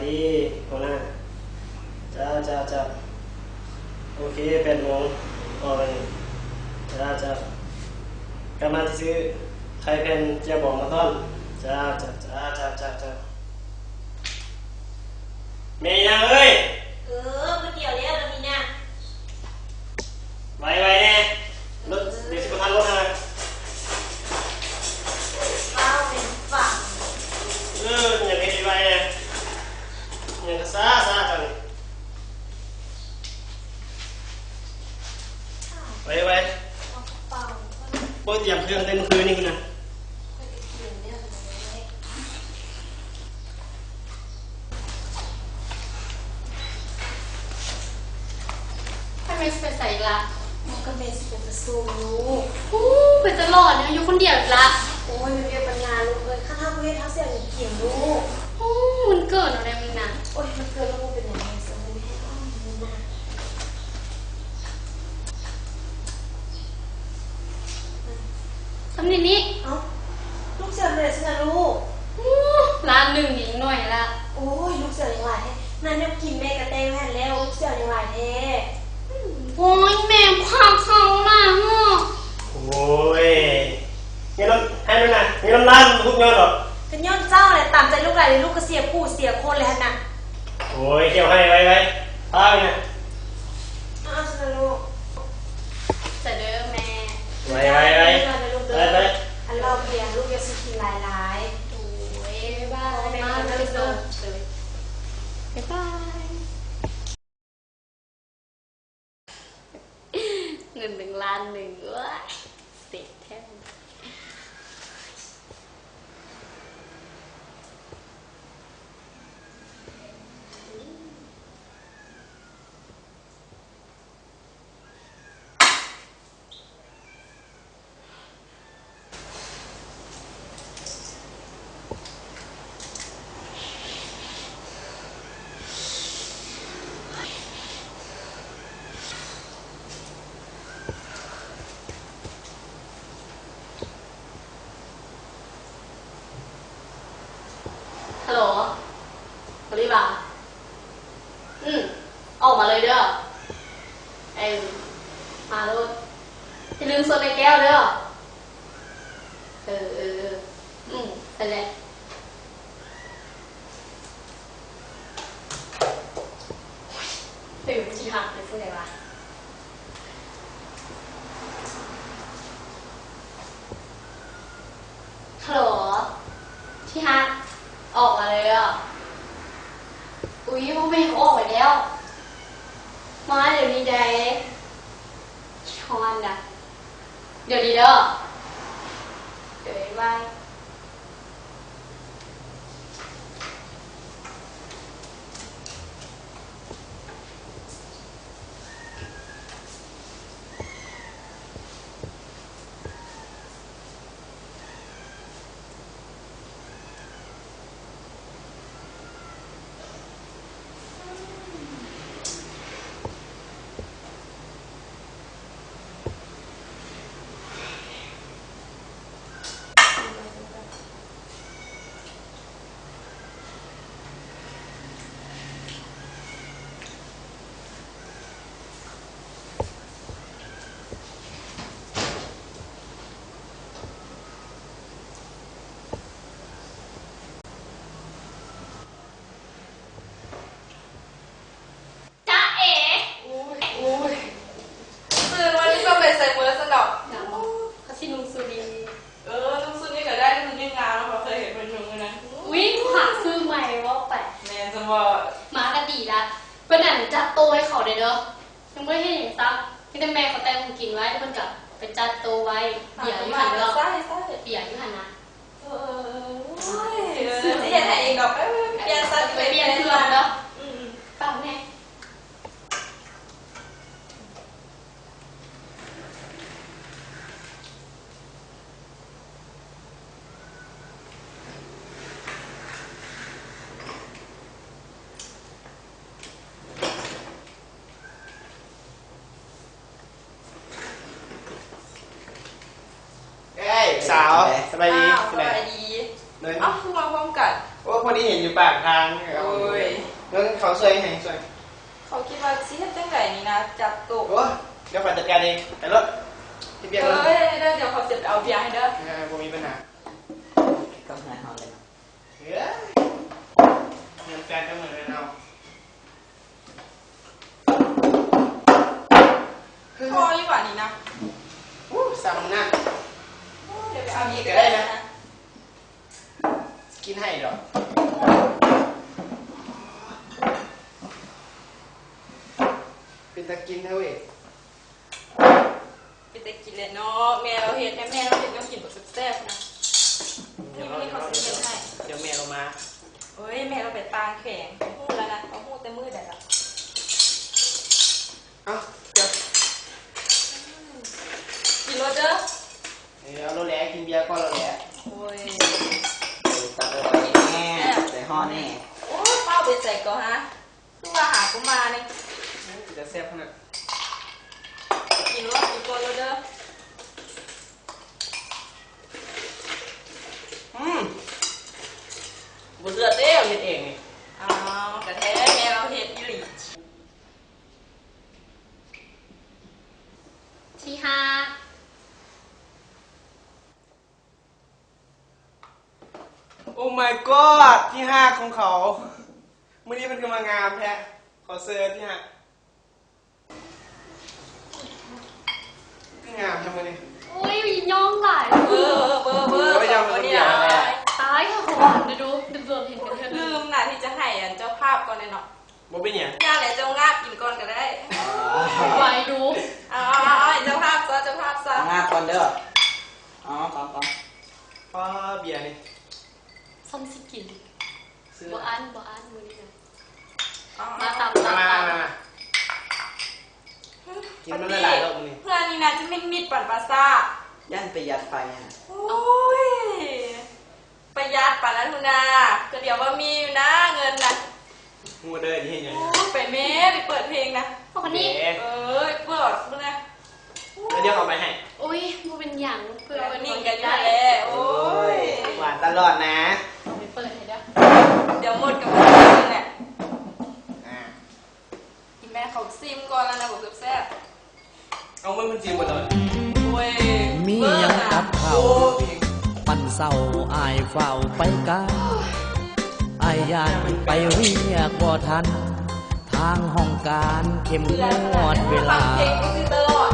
ดีหัวหน้าจ้าโอเค8 โมงออกเลยจ้ากลับมาที่ซื้อไข่แผ่นเจียวบองมาต้อนจ้าเมียเอ้ยก๋วยเตี๋ยวเรียบแล้วมีเนี่ยไวแน่รถเดี๋ยวสิบทันรถนะเป้าเป็นฝั่งอย่างนี้ไวเนี่ยอย่างกระซ่าจังไวเป้าโอ้ยเตรียมเครื่องเต้นคืนนี่คุณนะทำไมไปใส่ละมันก็เป็นสุขสูงลูกเพื่อจะหลอดเนี่ยอยู่คนเดียวละโอ้ยมันเรียนปัญญาลูกเลยข้าทำเวทเท้าเสียงเกี่ยงลูกมันเกิดอะไรมึงนะโอ้ยมันเกิดแล้วมึงเป็นอย่างไรสมมติให้อ้อมมึงนะทำนี่นี่เอ้าลูกเสือเลยใช่ไหมลูกร้านหนึ่งอีกหน่อยละโอ้ยลูกเสือยังไหวแท้นั่นเนี่ยกินแม่กระเตงแผ่นแล้วลูกเสือยังไหวแท้โอ้ยแม่ความเขามาเนาะโอ้ยมีน้ำให้ด้วยนะมีน้ำร้านทุกยอดหรอเป็นยอดเจ้าเลยตามใจลูกหลานลูกก็เสียผู้เสียคนเลยนะโอ้ยเกี่ยวให้ไว้ตายเนี่ยอ้าวฉันลูกจะเด้อแม่ไว้อันเราเพียงลูกจะซื้อกินหลายโอ้ยบ้ามาเลยเด้อบ๊ายบายเงิน1 ล้านว้าเสียแท้ฮัลโหลสวัสดีบ่าออกมาเลยเด้อมาลูกอย่าลืมโซนในแก้วเด้อไปเลยตื่นที่หักเลยพูดอะไรวะฮัลโหลที่ฮักออกมาเลยอ่ะอุ้ยพวกแม่เขาออกไปแล้วมาเดี๋ยวนี้ได้ช้อนนะเดี๋ยวดีเด้อเดี๋ยวบายมากระดีละเป็นอันจัดโตให้เขาเด้อยังไม่ให้อย่างซักที่แต่แม่เขาแต่งกินไว้แล้วมันกับไปจัดโตไว้เดี๋ยวอยู่หันเด้อเปียกอยู่หันนะซื้อที่ไหนเองดอกเปลี่ยนซักไปเปลี่ยนเครื่องเด้อฟังแน่สาวสบายดีสบายดีเลยอ้าวคือมาพร้อมกันว่าพอดีเห็นอยู่ปากทางโอ้ย เขาสวยไงสวย เขาคิดว่าซีเฮ็ดจังไดนี่นะจับตุก โอ้เดี๋ยวขอจัดการเองไปรถที่เบียร์ เฮ้ เลย ยเดี๋ยวเขาจะไปเอาเบียร์ให้เด้อ ผมมีปัญหา ก็งานเขาเลย เฮ้ยเงินแฟนก็เหมือนกันเอา พอดีกว่านี่นะ สั่งหน้า เดี๋ยวไปเอาอีกก็ได้นะ กินให้หรอเป็นตะกินเท่าเอง ไปแต่กินเลยเนาะแม่เราเฮ็ดแม่เราเฮ็ดต้องกินแบบแซ่บๆนะนี่ไม่ได้เขาซื้อเฮ็ดให้ เดี๋ยวแม่เรามา เฮ้ยแม่เราไปตางแข็งหู้แล้วนะเขาหู้แต่มือได้ละ เอ้าเดี๋ยว กินรถเด้อ เอาเราแหล่กินเบียร์ก็เราแหล่ โอ้ย ตัดแน่ใส่ห่อแน่ โอ้ยเป้าไปใส่ก่อนฮะคือว่าหากูมาเนี่ย จะแซ่บขนาด กินรถกินก่อนรถเด้อ บุเสือเต้เห็ดเองนี่ อ้าวกระแท้แม่เราเฮ็ดอีหลี ที่ห้า โอ้ my god ที่ห้าของเขาเมื่อนี้มันกำลังงามแท้ขอเซิร์ที่ห้างามทำไมนี่ โอ้ยย่องหลาย เบอร์วันนี้นะ ตายค่ะผมดูโดนเห็นกันเถอะ ลืมนะที่จะให้อันเจ้าภาพก่อนเลยเนาะ บ่เป็นหยัง ย่าไหนเจ้างาบกินก่อนก็ได้ ไว้ดู เอาเจ้าภาพซะเจ้าภาพซะ งานก่อนเด้ออ๋อก่อน ป้าเบียร์นี่ ซ้ำสิกิน ซื้อ บ่อันมือนี้นะ มา มาตาม มากินมันหลายๆรอบมื้อนี้ เพื่อนนี่นะจะไม่มิดปั่นปลาซ่า ย่านประหยัดไฟฮะ โอ้ยประหยัดป่านนั้นคุณนาก็เดี๋ยวว่ามีอยู่นะเงินนะ งูเด้อนี่เห็นยัง โอ้ยไปเมไปเปิดเพลงนะ พวกนี้ เอ้ยเปิดดูนะ แล้วเดี๋ยวเอาไปให้ อุ้ยมันเป็นอย่างเพื่อ เปิด วัน นี่ นี้ กัน ได้ ได้เลยโอ้ย หวานตลอดนะ ไปเปิดให้เด้อ เดี๋ยวหมดกับมันเนี่ย อ่า กินแม่เขาซิมก่อนแล้วนะบอกแซ่บ เอามือมันจิ้มหมดเลย โอ้ย มีหยังกับเขา โอ้พี่ ปั่นเศร้าอายเฝ้าไปกาอายยานไปเรียกบ่ทัน ทางห้องการเข้มงวดเวลา เพลงก็คือตลอด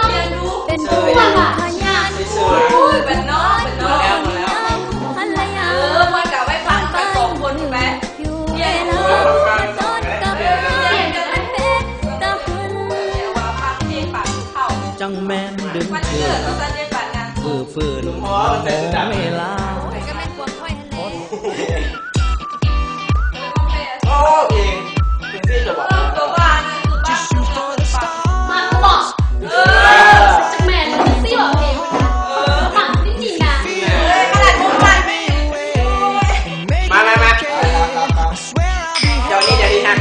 เรียนรู้ เป็นผู้ว่าพยาน สวย โอ้ยเป็นน้องเป็นน้อง แล้วมาแล้ว ภรรยา มันกะไว้ฟังกันสองคนถูกไหม อยู่เวลาต้นกับเรียนกันเพชรตะคุณ เดี๋ยวว่าพักเพลงปากเขา จังแม่นดึง มัน เกิ เกิด ด ก็จะเย็นปันนะ ฝืนมองเวลา ก็เป็นควงค่อยทะเล โอ้เพลงเพลงที่จะบอก ตัวบ้านนั่นคือบ้านปัง มาเขาบอกจักแมนซี่บอกเองถามจริงๆนะ ขนาดพวกมันไม่ มาเดี๋ยวนี้ฮะ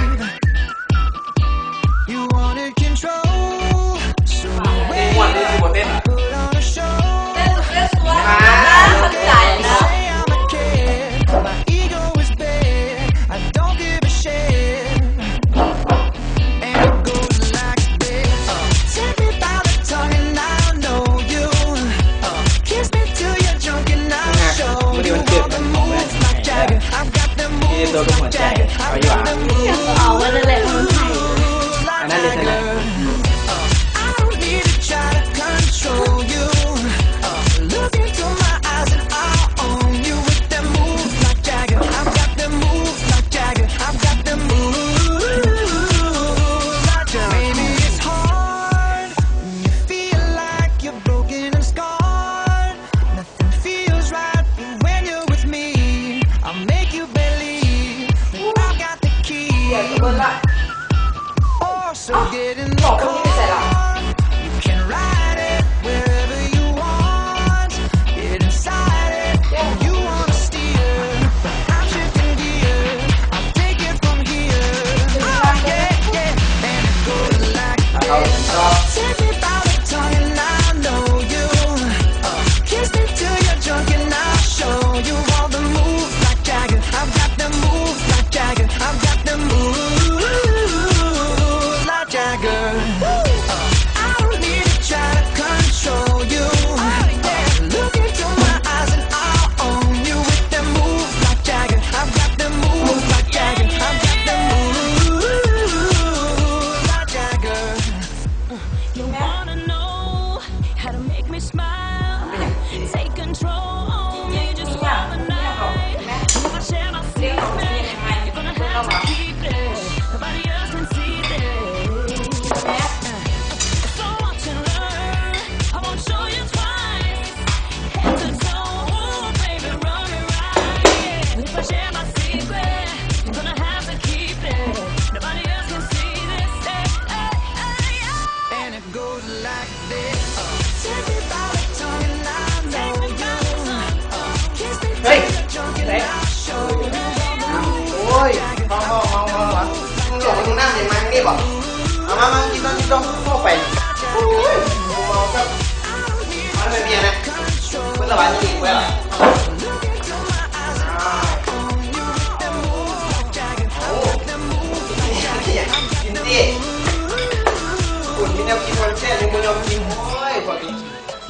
You wanted control, so เพลงหวานนี่คือหมดเต้น put on a show. เต้นสุดเต้นสวยนะเข้าใจนะ Say I'm a kid, my ego is big. I don't give a shit. And it goes like this. Take me by the tongue and I'll know you. Kiss me till you're drunk and I'll show you all the moves like Jagger. I've got the moves like Jagger. I've got the moves เอาไว้นั่นแหละมันไทย อันนั้นเลยใช่ไหม I don't need to try to control you. Look into my eyes and I'll own you with them moves like Jagger. I've got them moves like Jagger. I've got them moves like Jagger. Maybe it's hard when you feel like you're broken and scarred. Nothing feels right, but when you're with me, I'll make you believe that I got the key. เดี๋ยวเบิร์ละ Oh, so get in the บอกคนนี้ไม่ใส่ละ car. You can ride it wherever you want. Get inside it and you wanna steer. I'm shifting gear. I'll take it from here. Oh, yeah, yeah. And it goes like this. Take me by the tongue and I'll know you. Kiss me till you're drunk and I'll show you all the moves like Jagger. I've got the moves like Jagger. I've got the moves.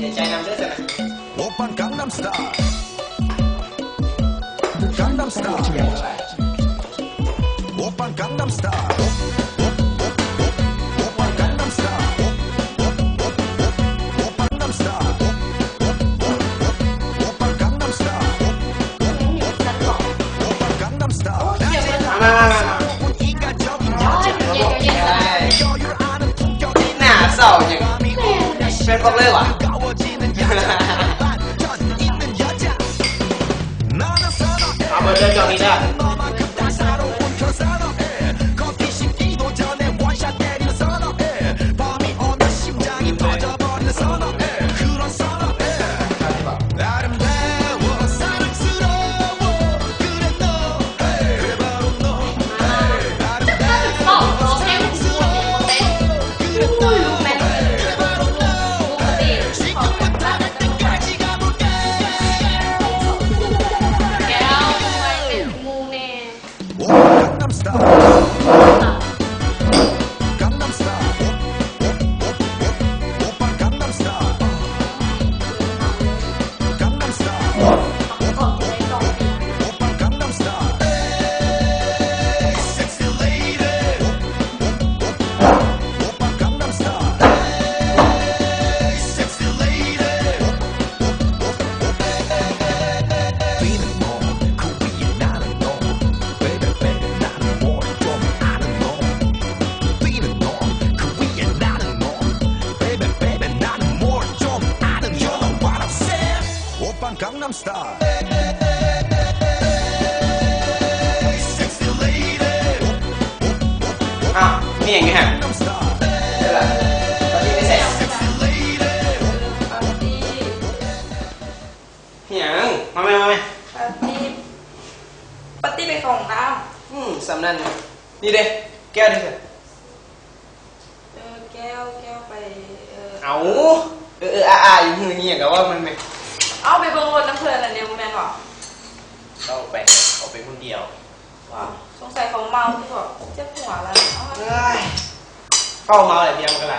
สียใจนำเด้อจ้ะนะ 오빤 강남스타일 강남스타일 오빤 강남스타일 오빤 강남스타일 오빤 강남스타일 오빤 강남스타일 오빤 강남스타일 มา 인간적인 หน้าเศร้าอย่างเป็นบอกเลยว่ะ 가워지는 여자 있는 여자 나는 선어해 เอาเบอร์เดินจอนี้ได้ 너만큼 따사로운 그 선어해 커피 식기도 전에 원샷 때리는 선어해 밤이 오면 심장이 터져버리는 선어해 그런 선어해 아름다워 사랑스러워 그래 너 그래 바로 너 아름다워 사랑스러워 그래 너 그래 바로 너 지금부터 날 때까지 가볼게 แก้วทำไมเป็นงูแน่ 강남스타일 강남스타일 오빤 강남스타일 강남스타일 오빤 강남스타일 섹시 레이디 오빤 강남스타일 섹시 레이디 뛰는 너 그 위에 나는 너 베이베 베이베 나는 뭘좀 아는 너 뛰는 너 그 위에 나는 너 베이베 베이베 나는 뭘좀 아는 You know what I'm saying 오빤 강남스타일 섹시 레이디 อ้าวนี่อย่างเงี้ย 강남스타일 เดี๋ยวละตอนนี้ไม่ใส่ 섹시 레이디 ปาร์ตี้ อย่างมาไหม ปาร์ตี้ปาร์ตี้ไปของน้ สำนันนี่เด้แก้วดิเถอะ ำแก้วไปเอาอยู่มือนี่อย่างกับว่ามันไม่ เอาไปเบิ่งรถน้ำเพลินอันเดียวแม่นบอก เอาไปคนเดียวว้าว สงสัยเขาเมาที่บอกเจ็บหัวแล้วเอามา เอ้ยเข้ามาอะไรเดียวมันก็ไร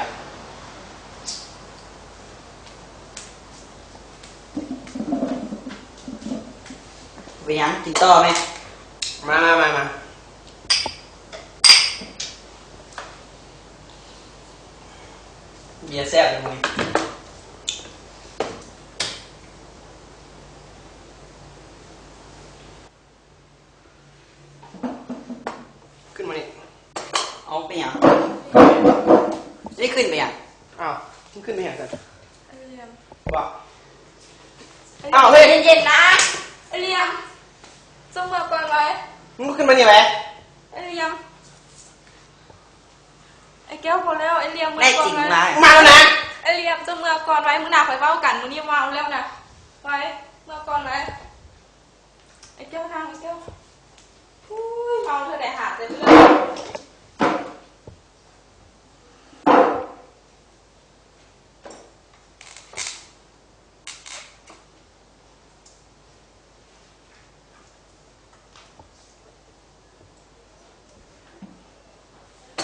ไปยังกินต่อไหม มาเบียร์แซ่บเลยมึงขึ้นมานี่ เอาไปยังนี่ขึ้นไปยัง อ้าวมึงขึ้นไปเห็นกัน ไอเลียม ว่าอ้าวเฮ้ย เย็นๆนะไอเลียมจงเมื่อก่อนไว้ มึงก็ขึ้นมานี่ไหม ไอเลียมไอแก้วพอแล้วไอเลียมเมื่ แน่ อก่อ จริ น ง ไว้ มา มาแล้วนะ ไอเลียมจงเมื่อก่อนไว้มึงหนาคอยเว้ากันมึงนี่เมาแล้วนะไว้เมื่อก่อนไว้ไอแก้วทางไอแก้วอุ้ยเมาเธอไหนหาเต็มเลย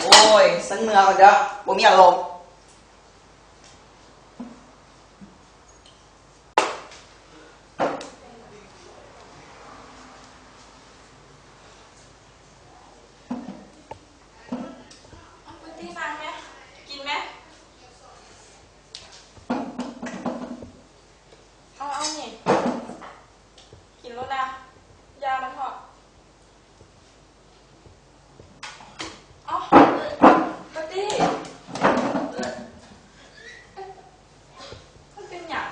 โอ้ยสันเมือก่อนเด้อบ่มีอารมณ์ เอาไปที่นั่งไหมกินไหมเอานี่กินรถนะยามันเหาะเอาปาร์ตี้มันเป็นอย่าง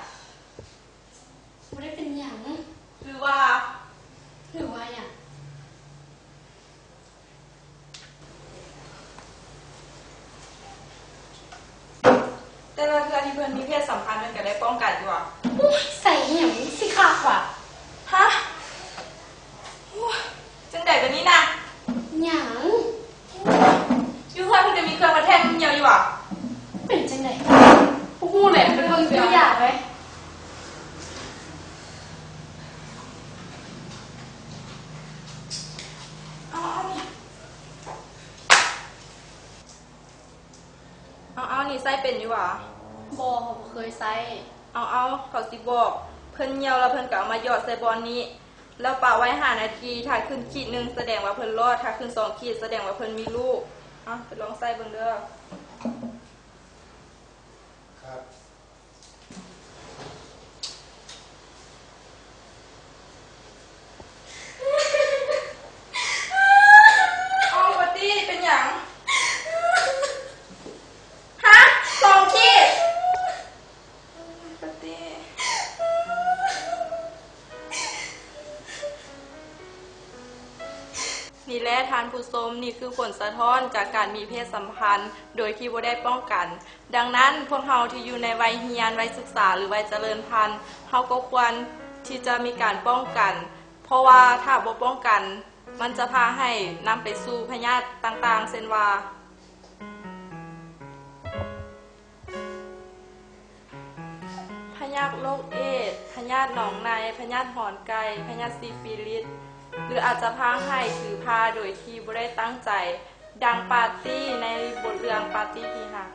ไม่ได้เป็นอย่าง หรือว่า หรือว่าอย่าง แต่ละเทือที่เพื่อนมีเพศสัมพันธ์มันก็ได้ป้องกันอยู่อ่ะ อุ๊ยใส่อย่างสิค่ะว่ะ ฮะโอ้ยจังใดแบบนี้นะ อย่าง ยูเพื่อนมันจะมีเครื่องมาแทงมึงเยอะอยู่อ่ะ เป็นจังไหนพวกกูเนี่ยเป็นคนตัวอย่างไหม เอานี่เอานี่ไส้เป็นอยู่อ่ะ บอกผมเคยใส่ เอาเขาสิบอกเพิ่นเหี่ยวแล้วเพิ่นก็เอามาหยอดใส่บอลนี้แล้วปะไว้5 นาทีถ้าขึ้นขีดหนึ่งแสดงว่าเพิ่นรอดถ้าขึ้น2 ขีดแสดงว่าเพิ่นมีลูกไปลองใส่เบิ่งเด้อ ครับ เอาปาตี้เป็นหยังฮะ2 ขีดปาตี้นี่แหละทานผู้ชมนี่คือผลสะท้อนจากการมีเพศสัมพันธ์โดยที่บ่ได้ป้องกัน ดังนั้นพวกเราที่อยู่ในวัยเรียนวัยศึกษาหรือวัยเจริญพันธุ์เราก็ควรที่จะมีการป้องกันเพราะว่าถ้าบ่ป้องกันมันจะพาให้นำไปสู่พยาธิต่างๆเช่นว่าพยาธิโรคเอดส์พยาธิหนองในพยาธิหอนไก่พยาธิซิฟิลิสหรืออาจจะพาให้ถือพาโดยที่บ่ได้ตั้งใจดังปาร์ตี้ในบทเรื่องปาร์ตี้ที่หัก